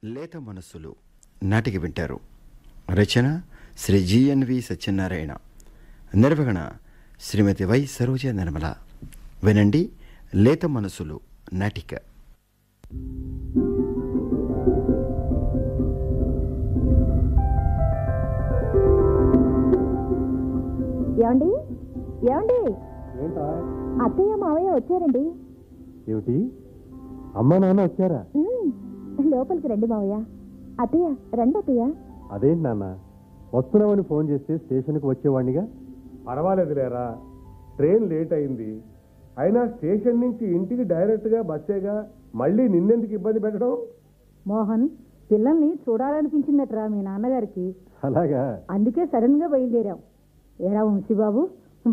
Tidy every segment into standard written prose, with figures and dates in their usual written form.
లేత మనస్సులు నాటిక వింటారు. రచన శ్రీ జిఎన్వి సత్యనారాయణ, నిర్వహణ శ్రీమతి వై సరోజ నిర్మల. వినండి లేత మనస్సులు నాటిక. ఏమండి ఏమండి, అత్తయ్య మావయ్య వచ్చారండి. ఏమిటి, అమ్మా నాన్న వచ్చారా? లోపలికి రండి మావయ్య. అత్తయ్య రండి అత్తయ్య. అదేంటి నాన్న, వస్తున్నామని ఫోన్ చేస్తే స్టేషన్కి వచ్చేవాడినిగా. పర్వాలేదు లేరా, ట్రైన్ లేట్ అయింది. అయినా స్టేషన్ నుంచి ఇంటికి డైరెక్ట్గా బస్సేగా, మళ్ళీ నిన్నెందుకు ఇబ్బంది పెట్టడం? మోహన్, పిల్లల్ని చూడాలనిపించిందట్రా మీ నాన్నగారికి. అలాగా? అందుకే సడన్ గా బయలుదేరాం. ఏరా వంశీబాబు,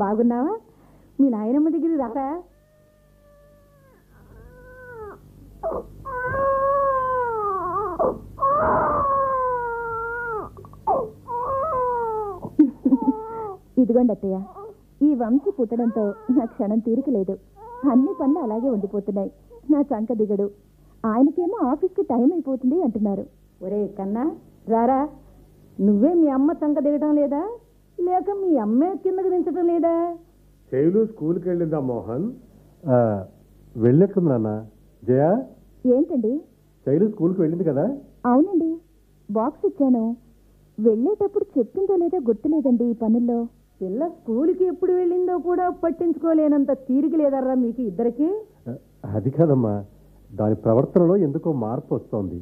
బాగున్నావా? మీ నాయనమ్మ దగ్గరికి రారా. ఇదిగోండి అత్తయ్య, ఈ వంశీ పుట్టడంతో నా క్షణం తీరికలేదు. అన్ని పనులు అలాగే ఉండిపోతున్నాయి. నా చంక దిగడు. ఆయనకేమో ఆఫీస్కి టైం అయిపోతుంది అంటున్నారు. ఒరే కన్నా రారా, నువ్వే మీ అమ్మ చంక దిగడం లేదా, లేక మీ అమ్మే కిందకి దించడం లేదా? శైలు స్కూల్కి వెళ్ళిందా మోహన్? వెళ్ళట్టుంది నాన్న. జయ, ఏంటండి? శైలు స్కూల్కి వెళ్ళింది కదా? అవునండి, బాక్స్ ఇచ్చాను. వెళ్ళేటప్పుడు చెప్పిందో లేదో గుర్తులేదండి. ఈ పనుల్లో పిల్ల స్కూల్కి ఎప్పుడు వెళ్ళిందో కూడా పట్టించుకోలేనంత తీరిక లేదర్రా మీకు ఇద్దరికి. అది కాదమ్మా, దాని ప్రవర్తనలో ఎందుకో మార్పు వస్తోంది.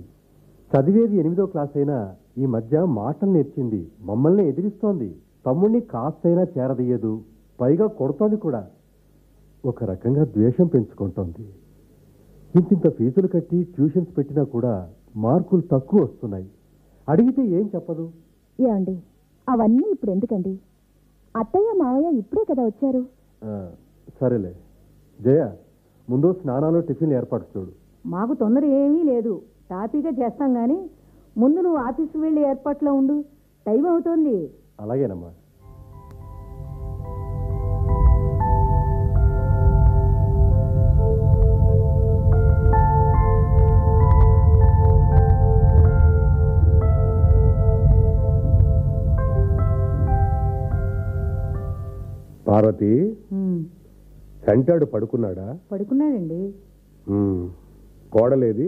చదివేది 8వ క్లాస్ అయినా ఈ మధ్య మాటలు నేర్చింది. మమ్మల్ని ఎదిరిస్తోంది. తమ్ముడిని కాస్తైనా చేరదీయదు, పైగా కొడుతోంది కూడా. ఒక రకంగా ద్వేషం పెంచుకుంటోంది. ఇంతింత ఫీజులు కట్టి ట్యూషన్స్ పెట్టినా కూడా మార్కులు తక్కువ వస్తున్నాయి. అడిగితే ఏం చెప్పదు. ఏమండి, అవన్నీ ఇప్పుడు ఎందుకండి? అత్తయ్య మావయ్య ఇప్పుడే కదా వచ్చారు. సరేలే జయ, ముందు స్నానాలు టిఫిన్ ఏర్పాటు చూడు. మాకు తొందర ఏమీ లేదు, టాపీగా చేస్తాం గాని ముందు నువ్వు ఆఫీస్కి వెళ్ళి ఏర్పాట్లో ఉండు. టైం అవుతోంది. అలాగేనమ్మా. పార్వతి, చంటాడు పడుకున్నాడా? పడుకున్నాడండి. కోడలేది?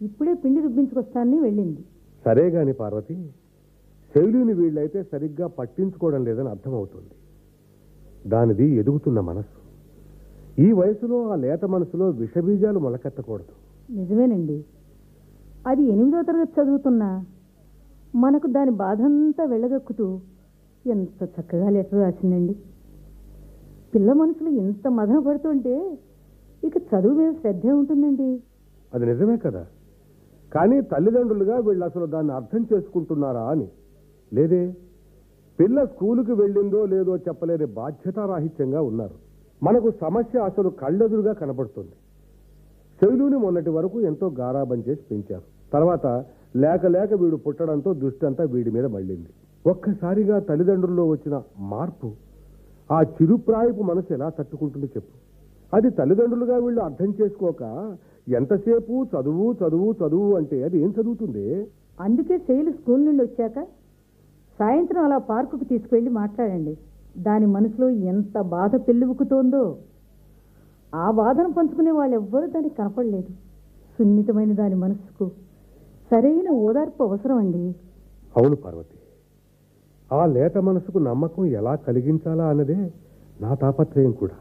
ఇప్పుడే పిండి రుబ్బించుకొస్తానని వెళ్ళింది. సరే గాని పార్వతి, శైలుని వీళ్ళైతే సరిగ్గా పట్టించుకోవడం లేదని అర్థమవుతుంది. దానిది ఎదుగుతున్న మనస్సు. ఈ వయసులో ఆ లేత మనసులో విషబీజాలు మొలకెత్తకూడదు. నిజమేనండి. అది 8వ తరగతి చదువుతున్నా మనకు దాని బాధంతా వెళ్ళగక్కుతూ ఎంత చక్కగా లెటర్ రాసిందండి. పిల్ల మనసులో ఎంత మదన పడుతుంటే ఇక చదువు మీద శ్రద్ధే ఉంటుందండి. అది నిజమే కదా, కానీ తల్లిదండ్రులుగా వీళ్ళు అసలు దాన్ని అర్థం చేసుకుంటున్నారా అని లేదే. పిల్ల స్కూలుకి వెళ్ళిందో లేదో చెప్పలేని బాధ్యతారాహిత్యంగా ఉన్నారు. మనకు సమస్య అసలు కళ్ళెదురుగా కనబడుతుంది. శైలుని మొన్నటి వరకు ఎంతో గారాబం చేసి పెంచారు. తర్వాత లేక లేక వీడు పుట్టడంతో దృష్టి అంతా వీడి మీద మళ్ళింది. ఒక్కసారిగా తల్లిదండ్రుల్లో వచ్చిన మార్పు ఆ చిరుప్రాయపు మనసు ఎలా తట్టుకుంటుంది చెప్పు. అది తల్లిదండ్రులుగా వీళ్ళు అర్థం చేసుకోక ఎంతసేపు చదువు చదువు చదువు అంటే అది ఏం చదువుతుంది? అందుకే శైలు స్కూల్ నుండి వచ్చాక సాయంత్రం అలా పార్కుకు తీసుకువెళ్ళి మాట్లాడండి. దాని మనసులో ఎంత బాధ పెళ్ళుబుకుతోందో. ఆ బాధను పంచుకునే వాళ్ళు ఎవ్వరూ దానికి కనపడలేదు. సున్నితమైన దాని మనసుకు సరైన ఓదార్పు అవసరం అండి. అవును పార్వతి, ఆ లేత మనసుకు నమ్మకం ఎలా కలిగించాలా అన్నదే నా తాపత్రయం కూడా.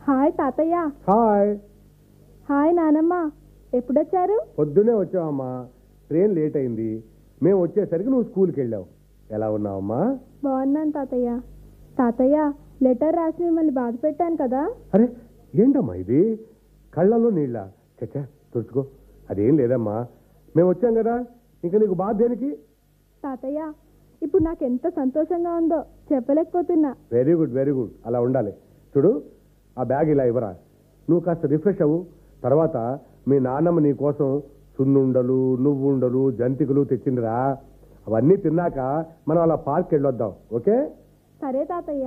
హాయ్ తాతయ్య. హాయ్. హాయ్ నానమ్మ. ఎప్పుడొచ్చారు? పొద్దునే వచ్చావమ్మా, ట్రైన్ లేట్ అయింది. మేము వచ్చేసరికి నువ్వు స్కూల్కి వెళ్ళావు. ఎలా ఉన్నావమ్మా? బాగున్నాను తాతయ్య. తాతయ్య, లెటర్ రాసి మిమ్మల్ని బాధ పెట్టాను కదా? అరే ఏంటమ్మా ఇది, కళ్ళల్లో నీళ్ళ? చచ్చా తుడుచుకో. అదేం లేదమ్మా, మేము వచ్చాం కదా, ఇంకా నీకు బాధ దేనికి? తాతయ్య, ఇప్పుడు నాకు ఎంత సంతోషంగా ఉందో చెప్పలేకపోతున్నా. వెరీ గుడ్ వెరీ గుడ్, అలా ఉండాలి. చూడు, ఆ బ్యాగ్ ఇలా ఇవ్వరా. నువ్వు కాస్త రిఫ్రెష్ అవ్వు. తర్వాత మీ నాన్నమ్మ నీ కోసం సున్నుండలు, నువ్వుండలు, జంతికలు తెచ్చిందిరా. అవన్నీ తిన్నాక మనం అలా పార్క్ వెళ్ళొద్దాం, ఓకే? సరే తాతయ్య.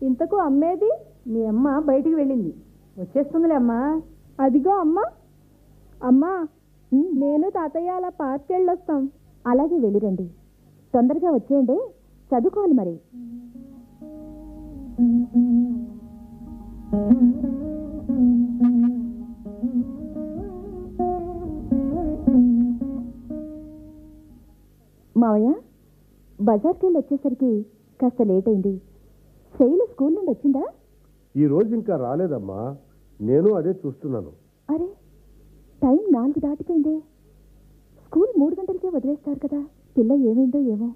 ఇంతకు అమ్మేది? మీ అమ్మ బయటికి వెళ్ళింది, వచ్చేస్తుందిలే అమ్మా. అదిగో అమ్మ. అమ్మా, నేను తాతయ్య అలా పార్క్ వెళ్ళొస్తాం. అలాగే వెళ్ళిరండి. తొందరగా వచ్చేయండి, చదువుకోవాలి మరి. మావయ్య, బజార్కి వెళ్ళి వచ్చేసరికి కాస్త లేట్ అయింది. శైలు స్కూల్ నుండి వచ్చిందా? ఈ రోజు ఇంకా రాలేదమ్మా, నేను అదే చూస్తున్నాను. అరే, టైం 4 దాటిపోయిందే. స్కూల్ 3 గంటలకే వదిలేస్తారు కదా. పిల్ల ఏమైందో ఏమో.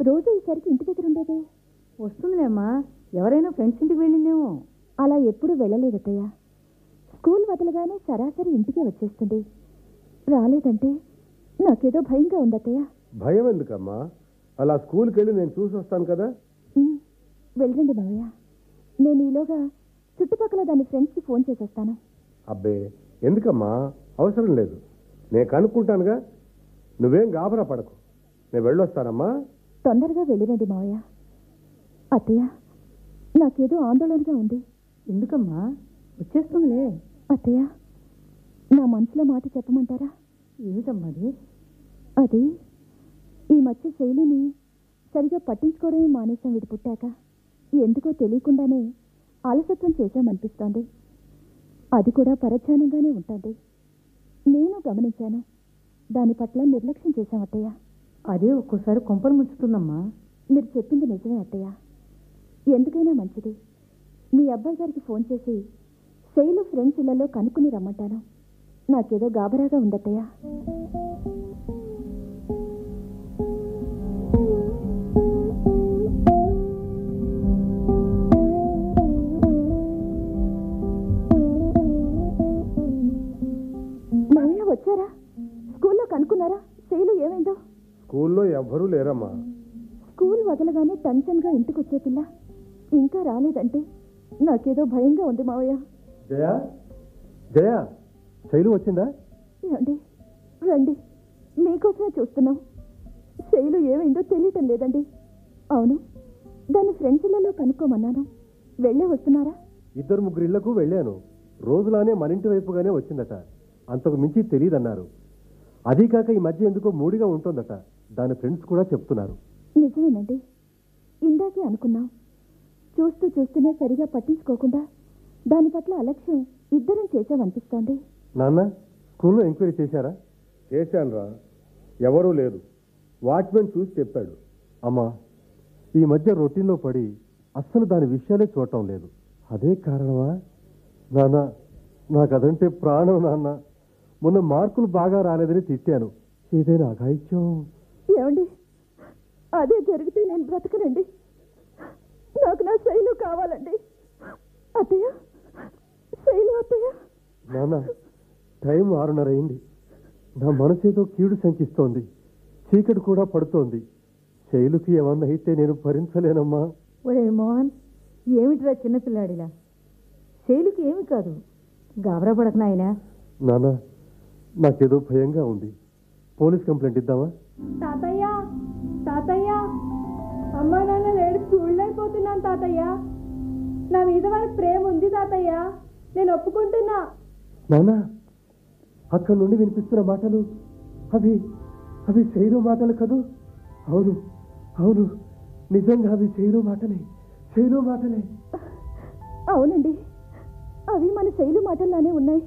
రోజు ఈసరికి ఇంటి దగ్గర ఉండేదే. వస్తుందిలే అమ్మా, ఎవరైనా ఫ్రెండ్స్ ఇంటికి వెళ్ళిందేమో. అలా ఎప్పుడూ వెళ్ళలేదత్తయ్య. స్కూల్ వదలగానే సరాసరి ఇంటికే వచ్చేస్తుంది. రాలేదంటే నాకేదో భయంగా ఉందత్తయ్య. భయం ఎందుకమ్మా? అలా స్కూల్కి వెళ్ళి నేను చూసి వస్తాను కదా. వెళ్ళండి మావయ్య. నేను ఈలోగా చుట్టుపక్కల దాని ఫ్రెండ్స్కి ఫోన్ చేసేస్తాను. అబ్బే, ఎందుకమ్మా? అవసరం లేదు, నేను కనుక్కుంటానుగా. నువ్వేం గాబరా పడకు, నేను వెళ్ళొస్తానమ్మా. తొందరగా వెళ్ళిరండి మావయ్య. అత్తయ్య, నాకేదో ఆందోళనగా ఉంది. ఎందుకమ్మా? వచ్చేస్తుందిలే. అత్తయ్య, నా మనసులో మాట చెప్పమంటారా? ఏమిటమ్మా అది? అది ఈ మధ్య శైలిని సరిగా పట్టించుకోవడమే మానేశాం. వీడు పుట్టాక ఎందుకో తెలియకుండానే అలసత్వం చేశామనిపిస్తోంది. అది కూడా పరధ్యానంగానే ఉంటుంది. నేను గమనించాను. దాని పట్ల నిర్లక్ష్యం చేశాం అత్తయ్య. అదే ఒక్కోసారి కొంపలు ముంచుతుందమ్మా. మీరు చెప్పింది నిజమే అత్తయ్య. ఎందుకైనా మంచిది, మీ అబ్బాయి గారికి ఫోన్ చేసి శైలు ఫ్రెండ్స్ ఇళ్లలో కనుక్కుని రమ్మంటాను. నాకేదో గాబరాగా ఉందత్తయ్య. మామయ్య వచ్చారా? స్కూల్లో కనుక్కున్నారా శైలు ఏమైందో? స్కూల్లో ఎవ్వరూ లేరమ్మా. స్కూల్ వదలగానే టెన్షన్గా ఇంటికి వచ్చే పిల్ల ఇంకా రాలేదంటే నాకేదో భయంగా ఉంది మావయ్య. జయ, జయ, శైలు వచ్చిందా? ఏమండి, రండి, మీకోసమే చూస్తున్నాం. శైలు ఏమైందో తెలియటం లేదండి. అవును, దాని ఫ్రెండ్స్ ఇళ్లలో కనుక్కోమన్నాను. వెళ్ళే వస్తున్నారా? 2-3 ఇళ్లకు వెళ్ళాను. రోజులానే మన ఇంటి వైపుగానే వచ్చిందట. అంతకు మించి తెలియదన్నారు. అదీ కాక ఈ మధ్య ఎందుకో మూడిగా ఉంటుందట. దాని ఫ్రెండ్స్ కూడా చెప్తున్నారు. నిజమేనండి, ఇందాకే అనుకున్నాం. చూస్తూ చూస్తూనే సరిగా పట్టించుకోకుండా దాని పట్ల అలక్ష్యం ఇద్దరం చేసామనిపిస్తోంది. నాన్న, స్కూల్లో ఎంక్వైరీ చేశారా? చేశానురా, ఎవరూ లేరు. వాచ్మెన్ చూసి చెప్పాడు. అమ్మా, ఈ మధ్య రొటీన్లో పడి అస్సలు దాని విషయాలే చూడటం లేదు. అదే కారణమా? నాన్న, నాకదంటే ప్రాణం నాన్న. మొన్న మార్కులు బాగా రాలేదని తిట్టాను. ఏదైనా అఘాయిత్యం? ఏమండి, అదే జరిగితే నేను బ్రతకనండి. నాకు నా శైలు కావాలండి. అత్తయ్య, శైలు అత్తయ్య. నాన్న, టైం 6:30 అయింది. నా మనసేదో కీడు శంకిస్తోంది. చీకటి కూడా పడుతోంది. శైలుకి ఏమన్నా అయితే నేను భరించలేనమ్మా. ఒరే మోహన్, ఏమిటిరా చిన్నపిల్లాడిలా? శైలుకి ఏమి కాదు, గాబరా పడక నాయనా. నాన్న, నాకేదో భయంగా ఉంది. పోలీస్ కంప్లైంట్ ఇద్దామా? తాతయ్య, తాతయ్య, అమ్మా నాన్న లేడు, చూడలేకపోతున్నాను తాతయ్య. నా మీద వాళ్ళకి ప్రేమ ఉంది తాతయ్య, నేను ఒప్పుకుంటున్నా. నాన్న, అక్కడి నుండి వినిపిస్తున్న మాటలు అవి అవి శైలు మాటలు కదూ? అవును, అవును, నిజంగా అవి శైలు మాటలే, శైలు మాటలే. అవునండి, అవి మన శైలు మాటల్లానే ఉన్నాయి.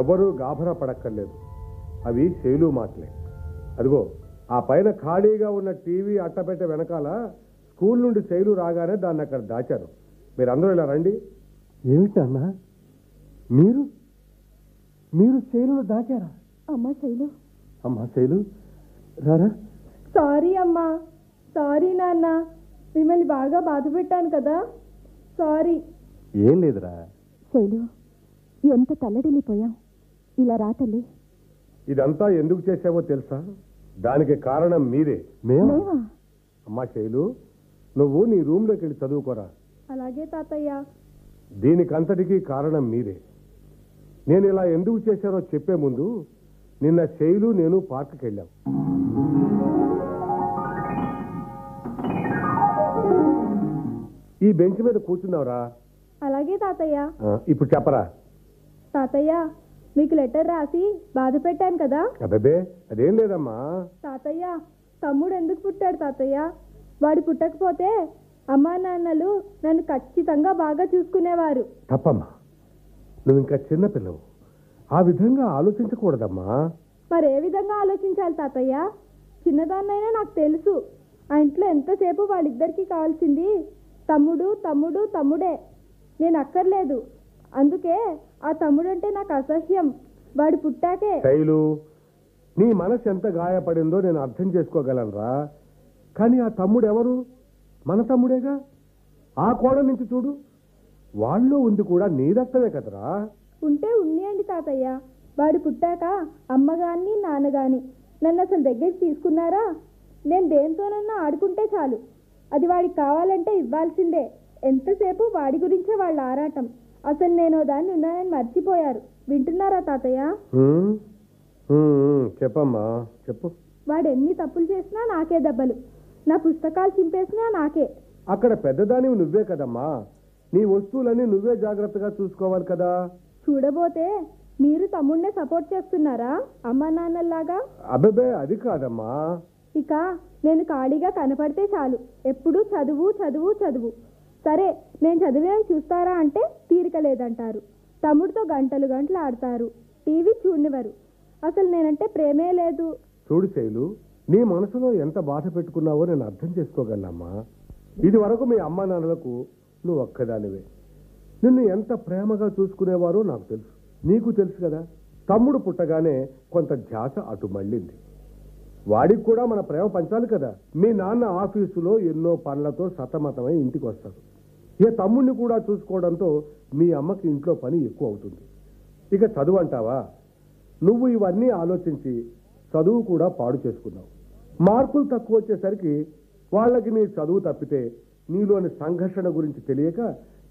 ఎవరూ గాభరా పడక్కర్లేదు, అవి శైలు మాటలే. అదిగో ఆ పైన ఖాళీగా ఉన్న టీవీ అట్టపెట్ట వెనకాల స్కూల్ నుండి శైలు రాగానే దాన్ని అక్కడ దాచారు. మీరందరూ ఇలా రండి. ఏమిటి అన్నా, మీరు మీరు శైలును దాచారా? అమ్మా శైలు. అమ్మా శైలు, రారా. సారీ అమ్మా, సారీ నాన్న, మిమ్మల్ని బాగా బాధ పెట్టాను కదా, సారీ. ఏం లేదురా. శైలు, ఎంత తల్లడిల్లిపోయాం. ఇలా రా తల్లి. ఇదంతా ఎందుకు చేసావో తెలుసా? దానికి కారణం మీరే. మేమా? లేవా? అమ్మా శైలు, నువ్వు నీ రూమ్లోకి వెళ్ళి చదువుకోరా. అలాగే తాతయ్య. దీనికంతటికీ కారణం మీరే. నేను ఇలా ఎందుకు చేశానో చెప్పే ముందు నిన్న శైలు నేను పార్కుకి వెళ్ళాం. ఈ బెంచ్ మీద కూర్చున్నావురా. అలాగే తాతయ్య. ఇప్పుడు చెప్పరా. తాతయ్య, మీకు లెటర్ రాసి బాధ పెట్టాను కదా. అబ్బే అదేం లేదమ్మా. తాతయ్య, తమ్ముడు ఎందుకు పుట్టాడు తాతయ్య? వాడు పుట్టకపోతే అమ్మా నాన్నలు నన్ను ఖచ్చితంగా బాగా చూసుకునేవారు. తప్పమ్మా, నువ్వు ఇంకా చిన్నపిల్లవు, ఆ విధంగా ఆలోచించకూడదమ్మా. మరే విధంగా ఆలోచించాలి తాతయ్య? చిన్నదాన్నైనా నాకు తెలుసు, ఆ ఇంట్లో ఎంతసేపు వాళ్ళిద్దరికీ కావాల్సింది తమ్ముడు తమ్ముడు తమ్ముడే, నేను అక్కర్లేదు. అందుకే ఆ తమ్ముడు అంటే నాకు అసహ్యం. వాడు పుట్టాకే. శైలు, నీ మనసు ఎంత గాయపడిందో నేను అర్థం చేసుకోగలనురా. కానీ ఆ తమ్ముడు ఎవరు? మన తమ్ముడేగా. ఆ కోణ నుంచి చూడు, వాళ్ళు ఉంది కూడా నీ రక్తమే కదరా. ఉంటే ఉన్నియండి తాతయ్య. వాడు పుట్టాక అమ్మగాని నాన్నగాని నన్ను అసలు దగ్గరికి తీసుకున్నారా? నేను దేంతోనన్నా ఆడుకుంటే చాలు, అది వాడికి కావాలంటే ఇవ్వాల్సిందే. ఎంతసేపు వాడి గురించే వాళ్ళ ఆరాటం. అసలు నేను దాన్ని ఉన్నానని మర్చిపోయారు. వింటున్నారా తాతయ్య? చెప్పమ్మా, చెప్పు. వాడు ఎన్ని తప్పులు చేసినా నాకే దెబ్బలు, నా పుస్తకాలు చింపేసినా నాకే. అక్కడ పెద్దదానివి నువ్వే కదమ్మా, నీ వస్తువులన్నీ నువ్వే జాగ్రత్తగా చూసుకోవాలి కదా. చూడబోతే మీరు తమ్ముడినే సపోర్ట్ చేస్తున్నారా అమ్మా నాన్నల్లాగా? అబ్బే అది కాదమ్మా. ఇక నేను ఖాళీగా కనపడితే చాలు ఎప్పుడూ చదువు చదువు చదువు. సరే, నేను చదివేవి చూస్తారా అంటే తీరిక లేదంటారు. తమ్ముడితో గంటలు గంటలు ఆడతారు, టీవీ చూడనివ్వరు. అసలు నేనంటే ప్రేమే లేదు. చూడు శైలు, నీ మనసులో ఎంత బాధ పెట్టుకున్నావో నేను అర్థం చేసుకోగలమ్మా. ఇది వరకు మీ అమ్మా నాన్నలకు నువ్వు ఒక్కదానివే. నిన్ను ఎంత ప్రేమగా చూసుకునేవారో నాకు తెలుసు, నీకు తెలుసు కదా. తమ్ముడు పుట్టగానే కొంత ధ్యాస అటు మళ్ళింది. వాడికి కూడా మన ప్రేమ పంచాలి కదా. మీ నాన్న ఆఫీసులో ఎన్నో పనులతో సతమతమై ఇంటికి వస్తారు. ఇక తమ్ముడిని కూడా చూసుకోవడంతో మీ అమ్మకి ఇంట్లో పని ఎక్కువ అవుతుంది. ఇక చదువు అంటావా, నువ్వు ఇవన్నీ ఆలోచించి చదువు కూడా పాడు చేసుకున్నావు. మార్కులు తక్కువ వచ్చేసరికి వాళ్ళకి నీ చదువు తప్పితే నీలోని సంఘర్షణ గురించి తెలియక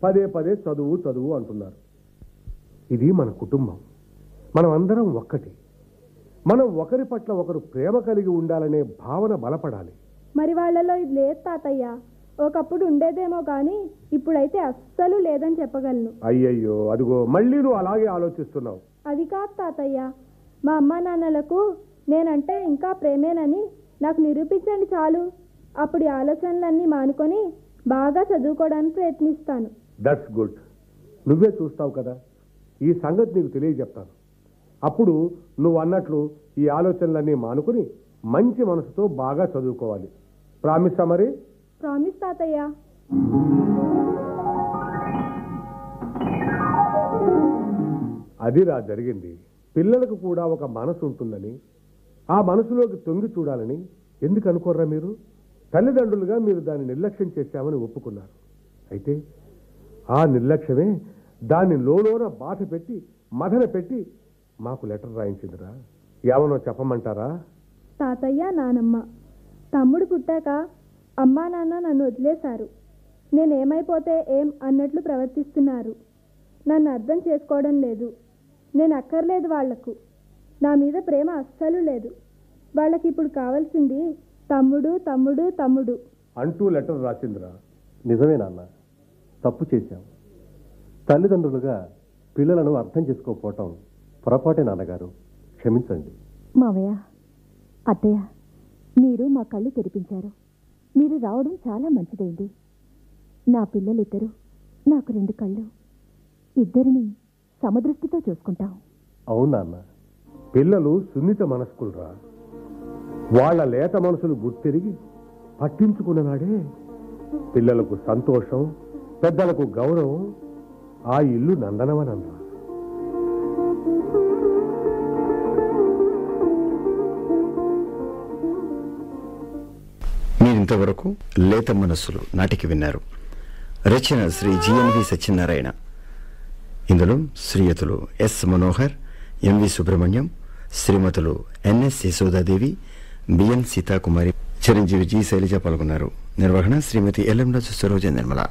పదే పదే చదువు చదువు అంటున్నారు. ఇది మన కుటుంబం, మనం అందరం ఒక్కటి. మనం ఒకరి పట్ల ఒకరు ప్రేమ కలిగి ఉండాలనే భావన బలపడాలి. మరి వాళ్ళలో ఇది లేదు తాతయ్య. ఒకప్పుడు ఉండేదేమో కానీ ఇప్పుడైతే అస్సలు లేదని చెప్పగలను. అయ్యయ్యో, అదిగో మళ్ళీ నువ్వు అలాగే ఆలోచిస్తున్నావు. అది కాదు తాతయ్య, మా అమ్మా నాన్నలకు నేనంటే ఇంకా ప్రేమేనని నాకు నిరూపించండి చాలు. అప్పుడు ఈ ఆలోచనలన్నీ మానుకొని బాగా చదువుకోవడానికి ప్రయత్నిస్తాను. That's good. నువ్వే చూస్తావు కదా, ఈ సంగతి నీకు తెలియజెప్తాను. అప్పుడు నువ్వు అన్నట్లు ఈ ఆలోచనలన్నీ మానుకుని మంచి మనసుతో బాగా చదువుకోవాలి. ప్రామిసా మరి? ప్రామిస్ తాతయ్య. అదిరా జరిగింది. పిల్లలకు కూడా ఒక మనసు ఉంటుందని, ఆ మనసులోకి తొంగి చూడాలని ఎందుకు అనుకోర్రా మీరు? తల్లిదండ్రులుగా మీరు దాన్ని నిర్లక్ష్యం చేశామని ఒప్పుకున్నారు. అయితే ఆ నిర్లక్ష్యమే దాన్ని లోలోన బాధ పెట్టి మదన పెట్టి మాకు లెటర్ రాయించిందిరా. ఏమనో చెప్పమంటారా? తాతయ్య, నానమ్మ, తమ్ముడు పుట్టాక అమ్మా నాన్న నన్ను వదిలేశారు. నేనేమైపోతే ఏం అన్నట్లు ప్రవర్తిస్తున్నారు. నన్ను అర్థం చేసుకోవడం లేదు. నేను అక్కర్లేదు వాళ్లకు. నా మీద ప్రేమ అస్సలు లేదు. వాళ్ళకి ఇప్పుడు కావాల్సింది తమ్ముడు తమ్ముడు తమ్ముడు అంటూ లెటర్ రాసిందిరా. నిజమే నాన్న, తప్పు చేశాం. తల్లిదండ్రులుగా పిల్లలను అర్థం చేసుకోకపోవటం పొరపాటే నాన్నగారు, క్షమించండి. మావయ్య, అత్తయ్య, మీరు మా కళ్ళు తెరిపించారు. మీరు రావడం చాలా మంచిదైంది. నా పిల్లలిద్దరూ నాకు 2 కళ్ళు. ఇద్దరిని సమదృష్టితో చూసుకుంటాం. అవును నాన్న. పిల్లలు సున్నిత మనస్కులురా. వాళ్ళ లేత మనసులు గుర్తిరిగి పట్టించుకున్న నాడే పిల్లలకు సంతోషం, పెద్దలకు గౌరవం, ఆ ఇల్లు నందనవనంరా. మీరింతవరకు లేత మనస్సులు నాటికి విన్నారు. రచన శ్రీ జిఎన్వి సత్యనారాయణ. ఇందులో శ్రీయుతులు ఎస్ మనోహర్, ఎంవి సుబ్రహ్మణ్యం, శ్రీమతులు ఎన్ఎస్ యశోదాదేవి, బిఎన్ సీతాకుమారి, చిరంజీవి జి శైలజ పాల్గొన్నారు. నిర్వహణ శ్రీమతి ఎల్ఎం సరోజ నిర్మల.